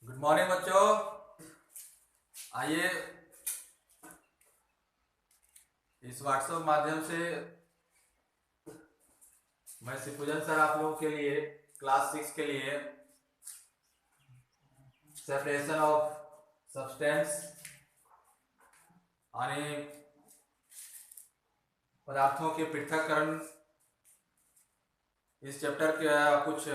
Good morning बच्चों। आइए इस व्हाट्सएप माध्यम से मैं शिवपूजन सर आप लोगों के लिए क्लास 6 के लिए सेपरेशन ऑफ सब्सटेंस यानी पदार्थों के पृथक्करण इस चैप्टर के कुछ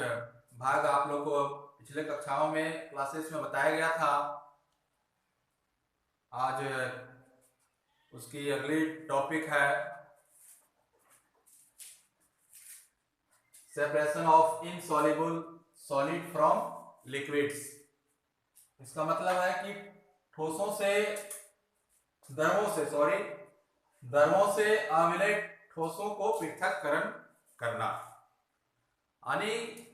भाग आप लोग को पिछले कक्षाओं में क्लासेस में बताया गया था। आज उसकी अगली टॉपिक है separation of insoluble solid from liquids. इसका मतलब है कि ठोसों से द्रवों से अविलय ठोसों को पृथक्करण करना। यानी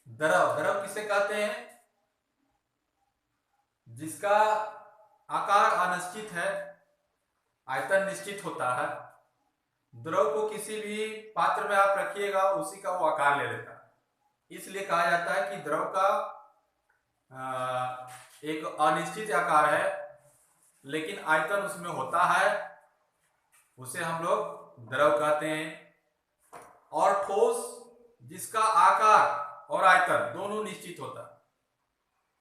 द्रव किसे कहते हैं? जिसका आकार अनिश्चित है, आयतन निश्चित होता है। द्रव को किसी भी पात्र में आप रखिएगा उसी का वो आकार ले लेता है। इसलिए कहा जाता है कि द्रव का एक अनिश्चित आकार है लेकिन आयतन उसमें होता है, उसे हम लोग द्रव कहते हैं। और ठोस जिसका आकार और आयतन दोनों निश्चित होता है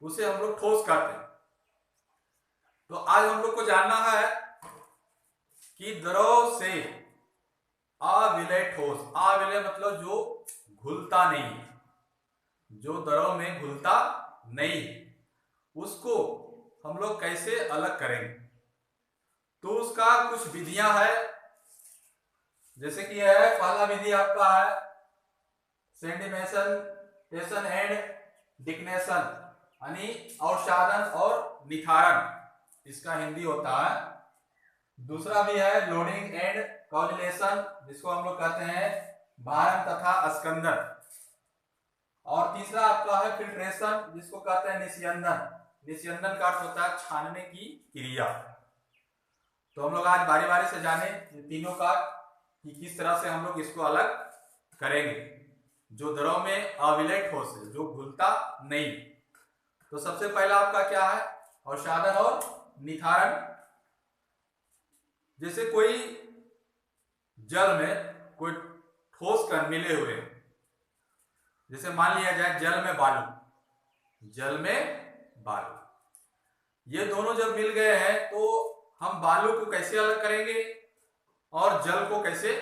उसे हम लोग ठोस कहते हैं। तो आज हम लोग को जानना है कि द्रव से अविलय ठोस, अविलय मतलब जो घुलता नहीं, जो द्रव में घुलता नहीं, उसको हम लोग कैसे अलग करेंगे। तो उसका कुछ विधियां है, जैसे कि है पहला विधि आपका है सेडिमेशन एंड डिक्नेशन यानी अवसादन और निथारण, इसका हिंदी होता है। दूसरा भी है लोडिंग एंड कोगुलेशन, जिसको हम लोग कहते हैं भारण तथा अस्कंदन। और तीसरा आपका है फिल्ट्रेशन, जिसको कहते हैं निस्यंदन। निस्यंदन का अर्थ होता है छानने की क्रिया। तो हम लोग आज बारी बारी से जाने तीनों का कि किस तरह से हम लोग इसको अलग करेंगे जो द्रव में अविलय ठोस है, जो घुलता नहीं। तो सबसे पहला आपका क्या है? अवसादन और निथारण। जैसे कोई जल में कोई ठोस कण मिले हुए, जैसे मान लिया जाए जल में बालू, ये दोनों जब मिल गए हैं तो हम बालू को कैसे अलग करेंगे और जल को कैसे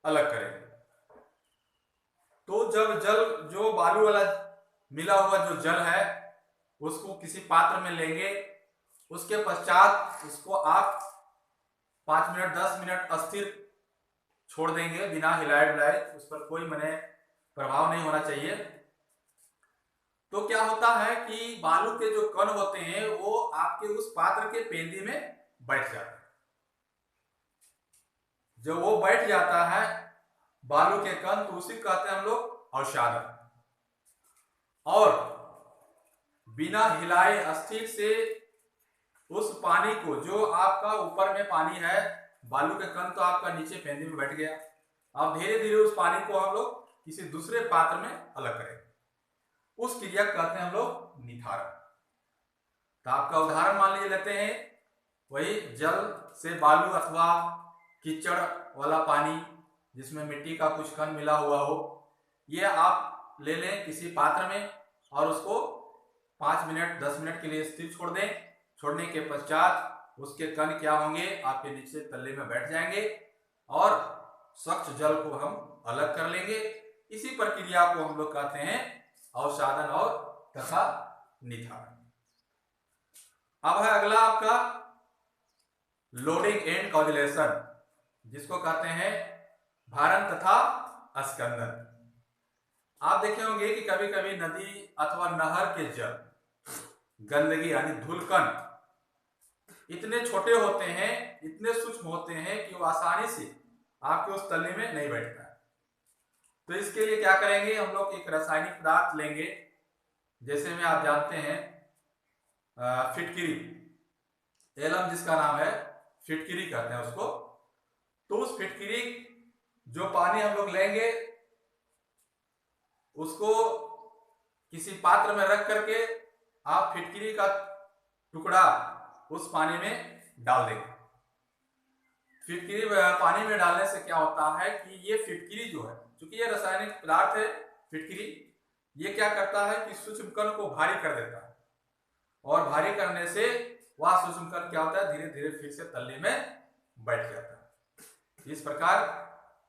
अलग करेंगे। तो जब जल जो बालू वाला मिला हुआ जो जल है उसको किसी पात्र में लेंगे, उसके पश्चात इसको आप 5 मिनट 10 मिनट अस्थिर छोड़ देंगे बिना हिलाए डुलाए, उस पर कोई मने प्रभाव नहीं होना चाहिए। तो क्या होता है कि बालू के जो कण होते हैं वो आपके उस पात्र के पेंदी में बैठ जाते हैं। जब वो बैठ जाता है बालू के कण तो उसी कहते हैं हम लोग अवसादन। और बिना हिलाए अस्थिर से उस पानी को, जो आपका ऊपर में पानी है, बालू के कण तो आपका नीचे पेंदी में बैठ गया, अब धीरे धीरे उस पानी को हम लोग किसी दूसरे पात्र में अलग करेंगे। उस क्रिया कहते हैं हम लोग निथारण। तो आपका उदाहरण मान लीजिए लेते हैं, वही जल से बालू अथवा कीचड़ वाला पानी जिसमें मिट्टी का कुछ कण मिला हुआ हो, ये आप ले लें किसी पात्र में और उसको 5 मिनट 10 मिनट के लिए स्थिर छोड़ दें। छोड़ने के पश्चात उसके कण क्या होंगे, आपके नीचे तल्ले में बैठ जाएंगे और स्वच्छ जल को हम अलग कर लेंगे। इसी प्रक्रिया को हम लोग कहते हैं अवसादन और तथा निथारण। अब है अगला आपका लोडिंग एंड कोगुलेशन, जिसको कहते हैं भारण तथा अस्कंदन। आप देखे होंगे कि कभी कभी नदी अथवा नहर के जल गंदगी यानी धूलकण इतने छोटे होते हैं, इतने सूक्ष्म होते हैं कि वो आसानी से आपके उस तल्ले में नहीं बैठता है। तो इसके लिए क्या करेंगे, हम लोग एक रासायनिक पदार्थ लेंगे, जैसे में आप जानते हैं फिटकिरी, एलम जिसका नाम है, फिटकिरी कहते हैं उसको। तो उस फिटकिरी जो पानी हम लोग लेंगे उसको किसी पात्र में रख करके आप फिटकरी का टुकड़ा उस पानी में डाल देंगे। फिटकरी पानी में डालने से क्या होता है कि ये फिटकरी जो है, चूंकि ये रासायनिक पदार्थ है फिटकरी, ये क्या करता है कि सूक्ष्म कण को भारी कर देता है, और भारी करने से वह सूक्ष्म कण क्या होता है, धीरे धीरे फिर से तल्ली में बैठ जाता है। इस प्रकार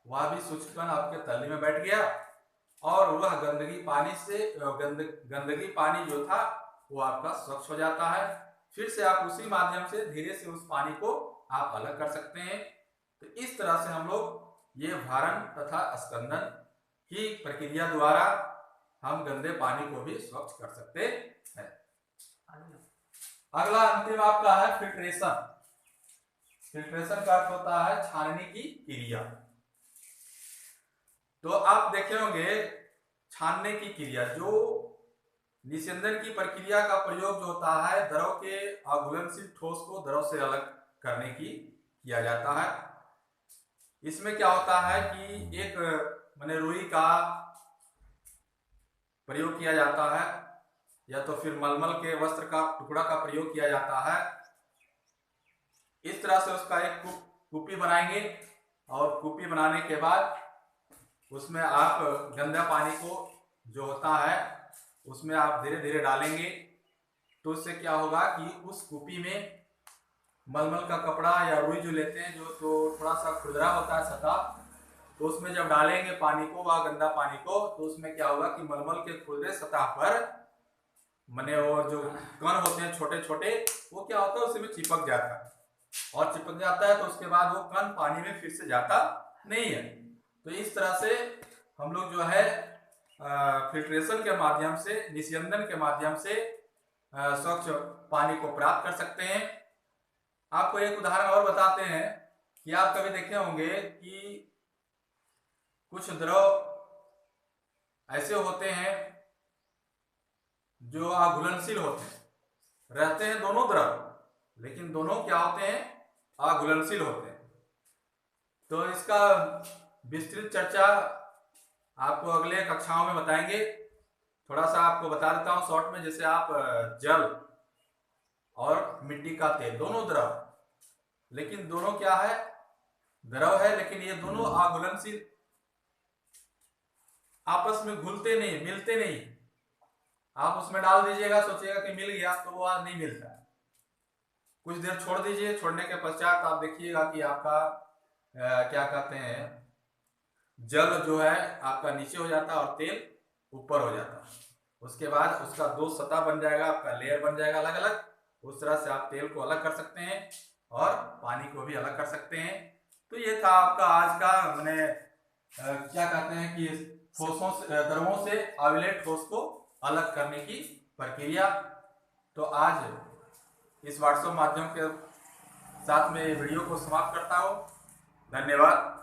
वह भी सूक्ष्म कण आपके तल्ली में बैठ गया, और वह गंदगी पानी से गंदगी पानी जो था वो आपका स्वच्छ हो जाता है। फिर से आप उसी माध्यम से धीरे से उस पानी को आप अलग कर सकते हैं। तो इस तरह से हम लोग ये भारण तथा स्कंदन की प्रक्रिया द्वारा हम गंदे पानी को भी स्वच्छ कर सकते हैं। अगला अंतिम आपका है फिल्ट्रेशन। फिल्ट्रेशन का अर्थ होता है छानने की क्रिया। तो आप देखे होंगे छानने की क्रिया, जो निस्यंदन की प्रक्रिया का प्रयोग जो होता है द्रव के अघुलनशील ठोस को द्रव से अलग करने की किया जाता है। इसमें क्या होता है कि एक माने रुई का प्रयोग किया जाता है, या तो फिर मलमल के वस्त्र का टुकड़ा का प्रयोग किया जाता है। इस तरह से उसका एक कुप्पी बनाएंगे, और कुप्पी बनाने के बाद उसमें आप गंदा पानी को जो होता है उसमें आप धीरे धीरे डालेंगे। तो उससे क्या होगा कि उस कुप्पी में मलमल का कपड़ा या रुई जो लेते हैं, जो तो थोड़ा सा खुरदरा होता है सतह, तो उसमें जब डालेंगे पानी को, वह गंदा पानी को, तो उसमें क्या होगा कि मलमल के खुरदरे सतह पर मने वो जो कण होते हैं छोटे छोटे, वो क्या होता है उसमें चिपक जाता है, और चिपक जाता है तो उसके बाद वो कण पानी में फिर से जाता नहीं है। तो इस तरह से हम लोग जो है फिल्ट्रेशन के माध्यम से, निस्यंदन के माध्यम से स्वच्छ पानी को प्राप्त कर सकते हैं। आपको एक उदाहरण और बताते हैं कि आप कभी देखे होंगे कि कुछ द्रव ऐसे होते हैं जो अघुलनशील होते हैं, रहते हैं दोनों द्रव, लेकिन दोनों क्या होते हैं, अघुलनशील होते हैं। तो इसका विस्तृत चर्चा आपको अगले कक्षाओं में बताएंगे। थोड़ा सा आपको बता देता हूं शॉर्ट में, जैसे आप जल और मिट्टी का तेल दोनों द्रव, लेकिन दोनों क्या है, द्रव है, लेकिन ये दोनों अघुलनशील, आपस में घुलते नहीं, मिलते नहीं। आप उसमें डाल दीजिएगा, सोचिएगा कि मिल गया, तो वो नहीं मिलता। कुछ देर छोड़ दीजिए, छोड़ने के पश्चात आप देखिएगा कि आपका क्या कहते हैं, जल जो है आपका नीचे हो जाता है और तेल ऊपर हो जाता है। उसके बाद उसका दो सतह बन जाएगा, आपका लेयर बन जाएगा अलग अलग। उस तरह से आप तेल को अलग कर सकते हैं और पानी को भी अलग कर सकते हैं। तो ये था आपका आज का, मैंने क्या कहते हैं कि ठोसों से, द्रवों से अविलेट ठोस को अलग करने की प्रक्रिया। तो आज इस व्हाट्सएप माध्यम के साथ में वीडियो को समाप्त करता हूँ। धन्यवाद।